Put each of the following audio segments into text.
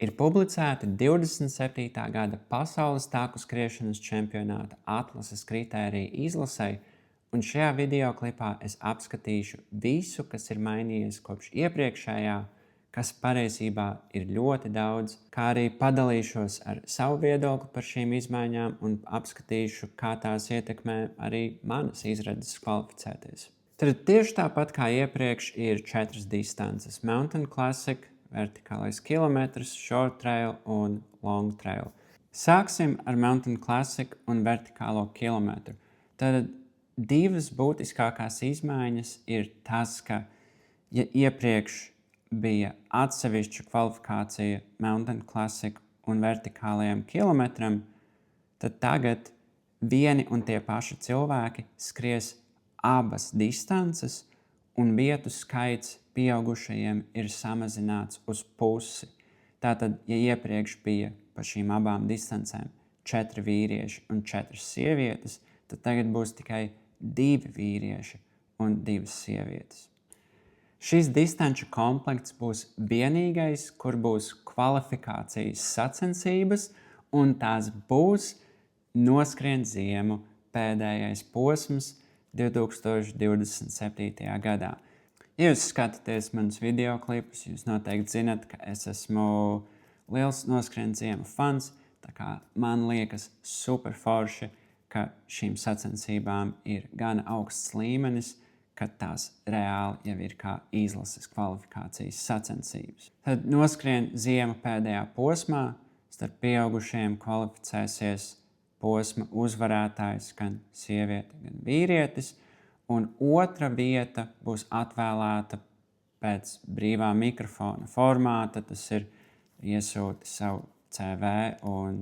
Ir publicēti 27. gada pasaules taku skriešanas čempionāta atlases kritēriju izlasei, un šajā videoklipā es apskatīšu visu, kas ir mainījies kopš iepriekšējā, kas patiesībā ir ļoti daudz, kā arī padalīšos ar savu viedokli par šīm izmaiņām un apskatīšu, kā tās ietekmē arī manas izredzes kvalificēties. Tad tieši tāpat kā iepriekš ir 4 distances – Mountain Classic, vertikālais kilometrs, Short Trail un Long Trail. Sāksim ar Mountain Classic un vertikālo kilometru. Tad divas būtiskākās izmaiņas ir tas, ka ja iepriekš bija atsevišķa kvalifikācija Mountain Classic un vertikālajam kilometram, tad tagad vieni un tie paši cilvēki skries abas distances, un vietu skaits pieaugušajiem ir samazināts uz pusi. Tātad, ja iepriekš bija pa šīm abām distancēm 4 vīrieši un 4 sievietes, tad tagad būs tikai 2 vīrieši un 2 sievietes. Šis distanču komplekts būs vienīgais, kur būs kvalifikācijas sacensības, un tās būs noskrien ziemu pēdējais posms 2027. gadā. Ja jūs skatāties manus videoklipus, jūs noteikti zinat, ka es esmu liels noskrien ziemu fans, tā kā man liekas super forši, ka šīm sacensībām ir gana augsts līmenis, ka tās reāli jau ir kā izlases kvalifikācijas sacensības. Tad noskrien ziemu pēdējā posmā, starp pieaugušajiem kvalificēsies posma uzvarētājs gan sieviete, gan vīrietis, un otra vieta būs atvēlēta pēc brīvā mikrofona formāta. Tas ir iesūti savu CV un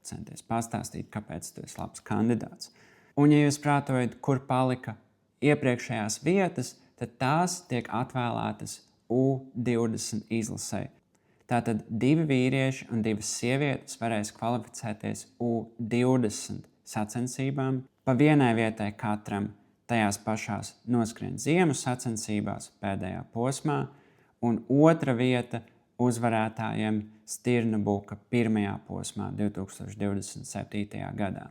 centies pastāstīt, kāpēc tu esi labs kandidāts. Un ja jūs prātojat, kur palika iepriekšējās vietas, tad tās tiek atvēlētas U20 izlasei. Tātad 2 vīrieši un 2 sievietes varēs kvalificēties U20 sacensībām. Pa vienai vietai katram tajās pašās noskrien ziemu sacensībās pēdējā posmā, un otra vieta uzvarētājiem Stirnabuka pirmajā posmā 2027. gadā.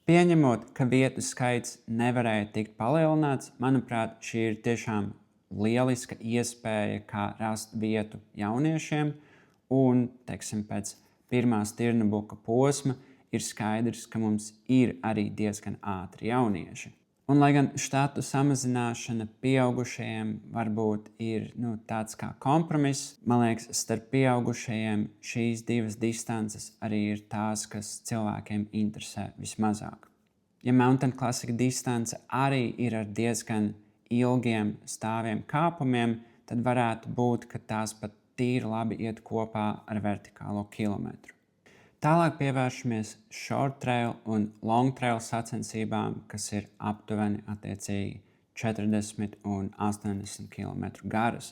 Pieņemot, ka vietu skaits nevarēja tikt palielināts, manuprāt, šī ir tiešām lieliska iespēja, kā rast vietu jauniešiem. Un, teiksim, pēc pirmā Stirnabuka posma ir skaidrs, ka mums ir arī diezgan ātri jaunieši. Un, lai gan štatu samazināšana pieaugušajiem varbūt ir tāds kā kompromiss, man liekas, starp pieaugušajiem šīs 2 distances arī ir tās, kas cilvēkiem interesē vismazāk. Ja Mountain Classic distance arī ir ar diezgan ilgiem stāviem kāpumiem, tad varētu būt, ka tās pat tīri labi iet kopā ar vertikālo kilometru. Tālāk pievēršamies Short Trail un Long Trail sacensībām, kas ir aptuveni attiecīgi 40 un 80 km garas.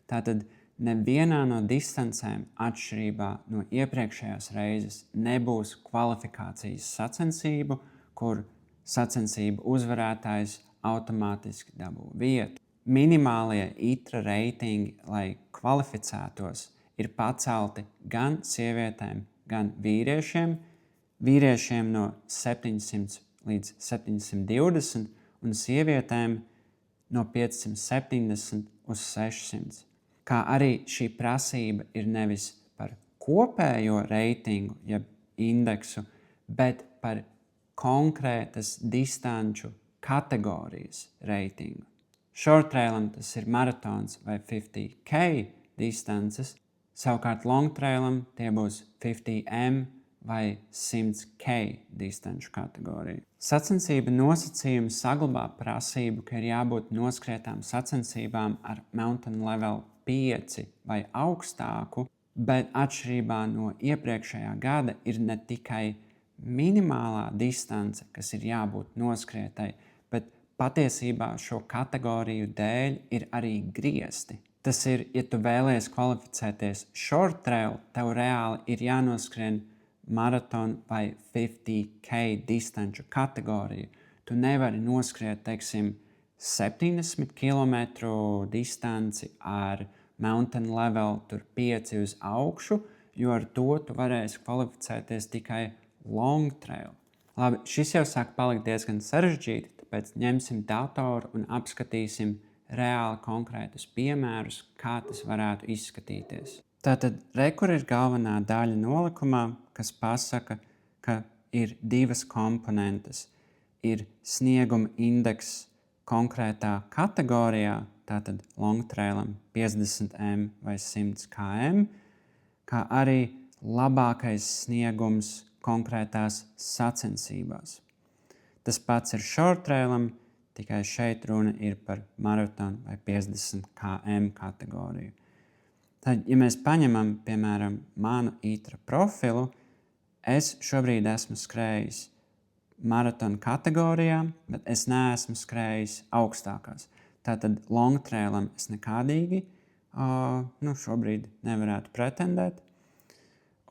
Tātad nevienā no distancēm, atšķirībā no iepriekšējās reizes, nebūs kvalifikācijas sacensību, kur sacensību uzvarētājs automātiski dabū vietu. Minimālie ITRA reitingi, lai kvalificētos, ir pacelti gan sievietēm, gan vīriešiem. Vīriešiem no 700 līdz 720 un sievietēm no 570 uz 600. Kā arī šī prasība ir nevis par kopējo reitingu, jeb indeksu, bet par konkrētas distanču kategorijas reitingu. Short trailam tas ir maratons vai 50K distances, savukārt long trailam tie būs 50M vai 100K distanču kategorija. Sacensība nosacījumi saglabā prasību, ka ir jābūt noskrietām sacensībām ar mountain level 5 vai augstāku, bet atšķirībā no iepriekšējā gada ir ne tikai minimālā distance, kas ir jābūt noskrietai, bet patiesībā šo kategoriju dēļ ir arī griesti. Tas ir, ja tu vēlies kvalificēties short trail, tev reāli ir jānoskrien maratonu vai 50K distanču kategoriju. Tu nevari noskriet, teiksim, 70 km distanci ar mountain level 5 uz augšu, jo ar to tu varēsi kvalificēties tikai long trail. Labi, šis jau sāk palikt diezgan sarežģīti, tāpēc ņemsim datoru un apskatīsim reāli konkrētus piemērus, kā tas varētu izskatīties. Tātad, kur ir galvenā daļa nolikumā, kas pasaka, ka ir divas komponentes. Ir snieguma indeks konkrētā kategorijā, tātad long trailam 50 m vai 100 km, kā arī labākais sniegums konkrētās sacensībās. Tas pats ir short trailam, tikai šeit runa ir par maratonu vai 50 km kategoriju. Tad, ja mēs paņemam, piemēram, manu ITRA profilu, es šobrīd esmu skrējis maratona kategorijā, bet es neesmu skrējis augstākās. Tātad long trailam es nekādīgi šobrīd nevarētu pretendēt.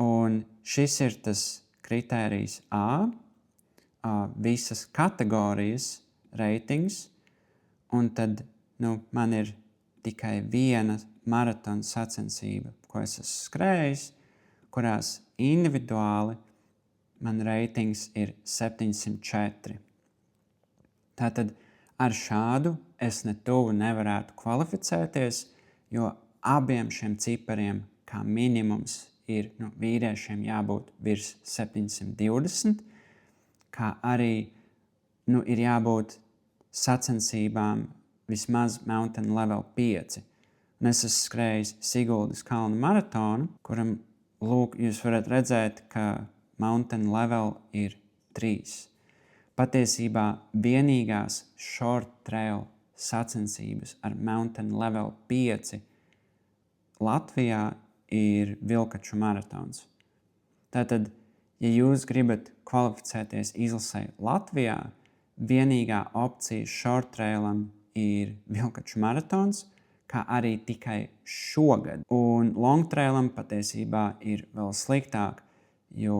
Un šis ir tas kritērijs A, visas kategorijas reitings, un tad man ir tikai viena maratona sacensība, ko es esmu skrējis, kurās individuāli man reitings ir 704. Tātad ar šādu es ne tuvu nevarētu kvalificēties, jo abiem šiem cipariem kā minimums ir vīriešiem jābūt virs 720, kā arī ir jābūt sacensībām vismaz mountain level 5. Un es esmu skrējis Siguldas kalnu maratonu, kuram, jūs varat redzēt, ka mountain level ir 3. Patiesībā vienīgās short trail sacensības ar mountain level 5 Latvijā ir Vilkaču maratons. Tātad, ja jūs gribat kvalificēties izlasē Latvijā, vienīgā opcija short trailam ir Vilkaču maratons, kā arī tikai šogad. Un long trailam patiesībā ir vēl sliktāk, jo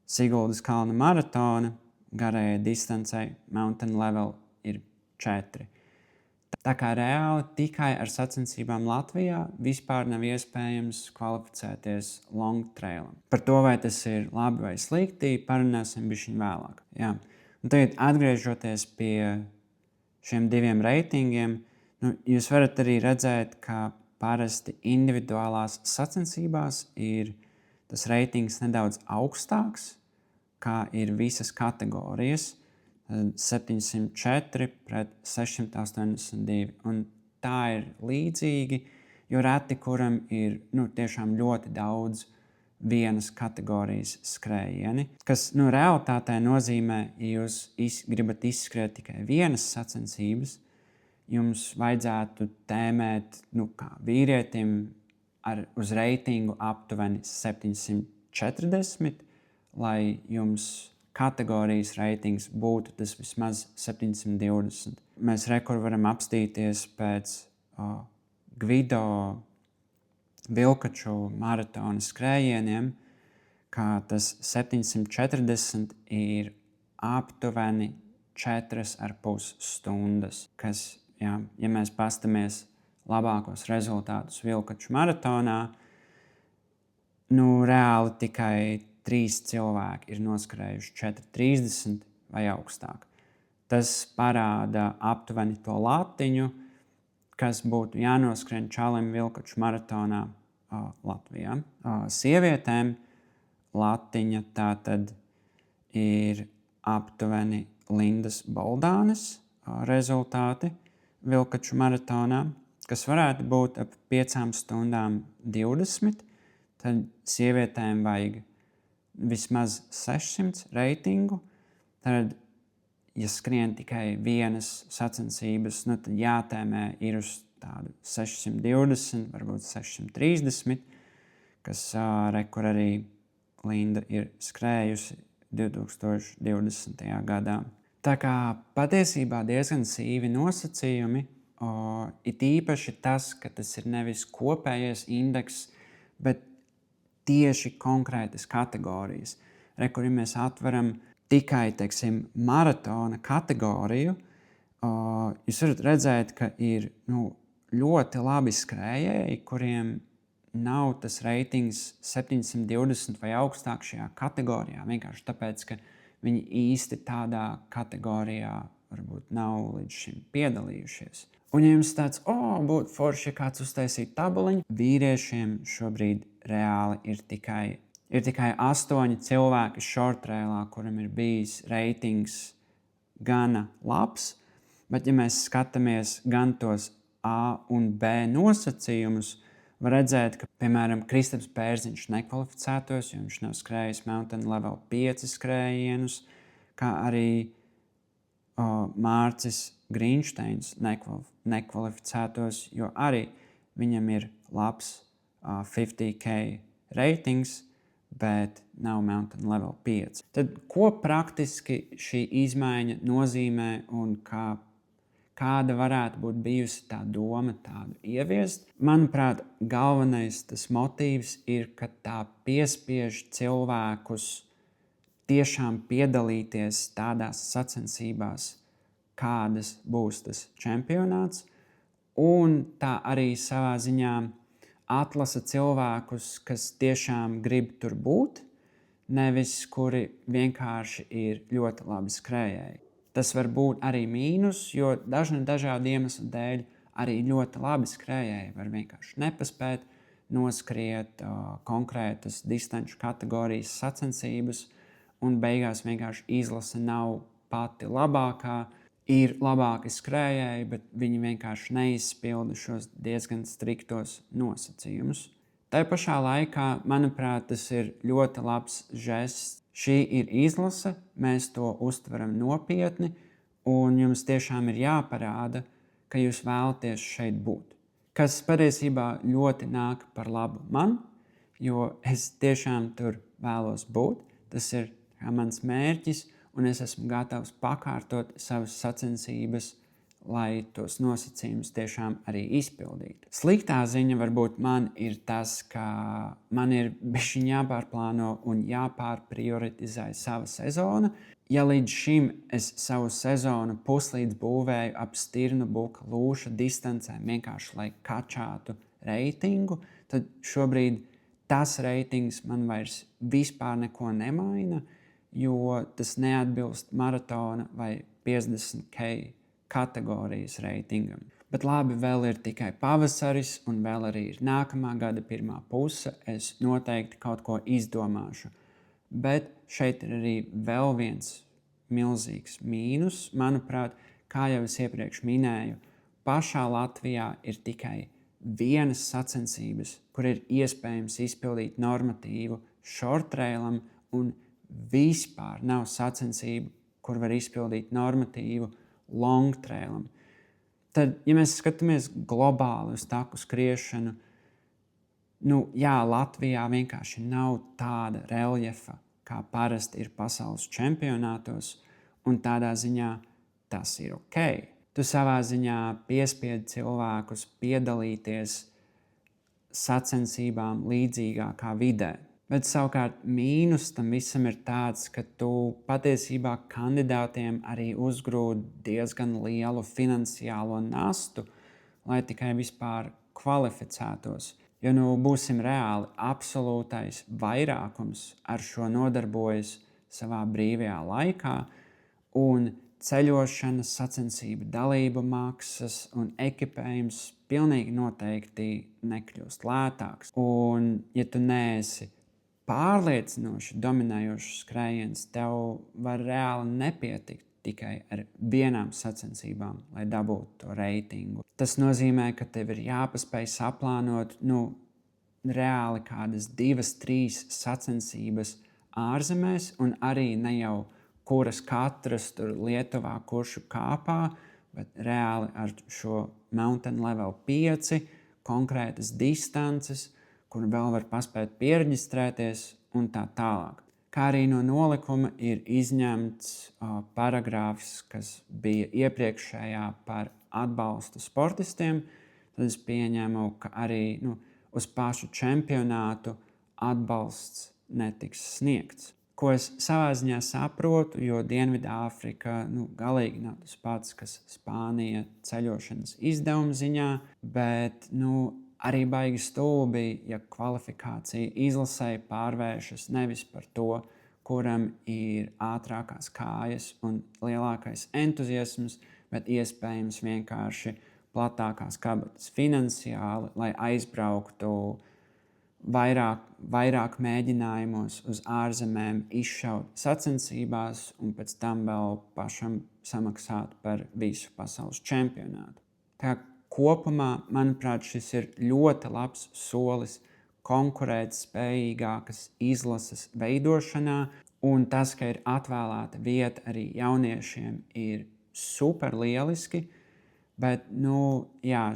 Siguldas kalna maratona garajai distancei mountain level ir 4. Tā kā reāli tikai ar sacensībām Latvijā vispār nav iespējams kvalificēties long trailam. Par to, vai tas ir labi vai slikti, parunāsim bišķiņ vēlāk. Jā. Un tagad atgriežoties pie šiem diviem reitingiem, jūs varat arī redzēt, ka parasti individuālās sacensībās ir tas reitings nedaudz augstāks, kā ir visas kategorijas, 704 pret 682. Un tā ir līdzīgi, jo reti kuram ir tiešām ļoti daudz vienas kategorijas skrējieni, kas realitātē nozīmē, ja jūs gribat izskriet tikai vienas sacensības, jums vajadzētu tēmēt kā vīrietim uz reitingu aptuveni 740, lai jums kategorijas reitings būtu tas vismaz 720. Mēs varam apstīties pēc Gvido Vilkaču maratona skrējieniem, kā tas 740 ir aptuveni 4,5 stundas, kas, ja mēs pastamies labākos rezultātus Vilkaču maratonā, reāli tikai 3 cilvēki ir noskrējuši 4,30 vai augstāk. Tas parāda aptuveni to latiņu, kas būtu jānoskrien čalim Vilkaču maratonā Latvijā. Sievietēm latiņa tātad ir aptuveni Lindas Boldānes rezultāti Vilkaču maratonā, kas varētu būt ap 5 stundām 20, tad sievietēm vajag vismaz 600 reitingu. Tad, ja skrien tikai vienas sacensības, tad jātēmē ir uz tādu 620, varbūt 630, kas kur arī Linda ir skrējusi 2020. gadā. Tā kā patiesībā diezgan sīvi nosacījumi, it īpaši tas, ka tas ir nevis kopējais indeks, bet tieši konkrētas kategorijas. Kur mēs atveram tikai, maratona kategoriju, jūs varat redzēt, ka ir ļoti labi skrējēji, kuriem nav tas reitings 720 vai augstāk šajā kategorijā. Vienkārši tāpēc, ka viņi īsti tādā kategorijā varbūt nav līdz šim piedalījušies. Un ja jums tāds, būtu forši, ja kāds uztaisītu tabuliņu, vīriešiem šobrīd reāli ir tikai 8 cilvēki shortrailā, kuram ir bijis reitings gana labs, bet ja mēs skatāmies gan tos A un B nosacījumus, var redzēt, ka, piemēram, Kristaps Bērziņš nekvalificētos, jo viņš nav skrējis Mountain Level 5 skrējienus, kā arī Mārcis Grīnšteins nekvalificētos, jo arī viņam ir labs 50K reitings, bet nav Mountain Level 5. Tad ko praktiski šī izmaiņa nozīmē un kāda varētu būt bijusi tā doma tādu ieviest? Manuprāt, galvenais tas motīvs ir, ka tā piespiež cilvēkus tiešām piedalīties tādās sacensībās, kādas būs tas čempionāts, un tā arī savā ziņā atlasa cilvēkus, kas tiešām grib tur būt, nevis kuri vienkārši ir ļoti labi skrējēji. Tas var būt arī mīnus, jo dažādu iemeslu dēļ arī ļoti labi skrējēji var vienkārši nepaspēt noskriet konkrētas distanču kategorijas sacensības, un beigās vienkārši izlase nav pati labākā. Ir labāki skrējēji, bet viņi vienkārši neizpilda šos diezgan striktos nosacījumus. Tā pašā laikā, manuprāt, tas ir ļoti labs žests. Šī ir izlase, mēs to uztveram nopietni, un jums tiešām ir jāparāda, ka jūs vēlaties šeit būt. Kas patiesībā ļoti nāk par labu man, jo es tiešām tur vēlos būt. Tas ir mans mērķis, un es esmu gatavs pakārtot savas sacensības, lai tos nosacījumus tiešām arī izpildītu. Sliktā ziņa varbūt man ir tas, ka man ir bišķiņ jāpārplāno un jāpārprioritizē sava sezona. Ja līdz šim es savu sezonu puslīdz būvēju ap stirnu buka lūša distancēm, vienkārši lai kačātu reitingu, tad šobrīd tas reitings man vairs vispār neko nemaina, jo tas neatbilst maratona vai 50K kategorijas reitingam. Bet labi, vēl ir tikai pavasaris un vēl arī ir nākamā gada pirmā puse. Es noteikti kaut ko izdomāšu. Bet šeit ir arī vēl viens milzīgs mīnus. Manuprāt, kā jau es iepriekš minēju, pašā Latvijā ir tikai vienas sacensības, kur ir iespējams izpildīt normatīvu shortrailam, un vispār nav sacensību, kur var izpildīt normatīvu longtrailam. Tad, ja mēs skatāmies globāli uz taku skriešanu, Latvijā vienkārši nav tāda reljefa, kā parasti ir pasaules čempionātos, un tādā ziņā tas ir ok. Tu savā ziņā piespiedi cilvēkus piedalīties sacensībām līdzīgākā vidē. Bet savukārt mīnus tam visam ir tāds, ka tu patiesībā kandidātiem arī uzgrūdi diezgan lielu finansiālo nastu, lai tikai vispār kvalificētos. Jo būsim reāli, absolūtais vairākums ar šo nodarbojas savā brīvajā laikā, un ceļošanas, sacensību dalību maksas un ekipējums pilnīgi noteikti nekļūst lētāks. Un, ja tu neesi pārliecinoši dominējošs skrējiens, tev var reāli nepietikt tikai ar vienām sacensībām, lai dabūtu to reitingu. Tas nozīmē, ka tev ir jāpaspēj saplānot reāli kādas 2-3 sacensības ārzemēs, un arī ne jau kuras katras tur Lietuvā kuršu kāpā, bet reāli ar šo Mountain Level 5 konkrētas distances, kur vēl var paspēt piereģistrēties un tā tālāk. Kā arī no nolikuma ir izņemts paragrāfs, kas bija iepriekšējā par atbalstu sportistiem, tad es pieņēmu, ka arī uz pašu čempionātu atbalsts netiks sniegts. Ko es savā ziņā saprotu, jo Dienvidāfrika galīgi nav tas pats, kas Spānija ceļošanas izdevuma ziņā, bet arī baigi stulbi, ja kvalifikācija izlasē pārvēršas nevis par to, kuram ir ātrākās kājas un lielākais entuziasms, bet iespējams vienkārši platākās kabatas finansiāli, lai aizbrauktu vairāk mēģinājumos uz ārzemēm, izšaut sacensībās un pēc tam vēl pašam samaksāt par visu pasaules čempionātu. Tā kopumā, manuprāt, šis ir ļoti labs solis konkurēt spējīgākas izlases veidošanā, un tas, ka ir atvēlēta vieta arī jauniešiem, ir super lieliski, bet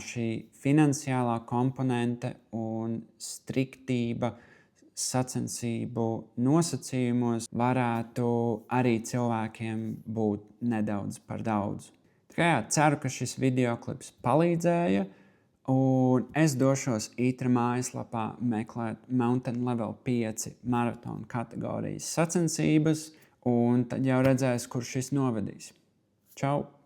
šī finansiālā komponente un striktība sacensību nosacījumos varētu arī cilvēkiem būt nedaudz par daudz. Ceru, ka šis videoklips palīdzēja, un es došos ITRA mājaslapā meklēt Mountain Level 5 maratona kategorijas sacensības, un tad jau redzēs, kur šis novedīs. Čau!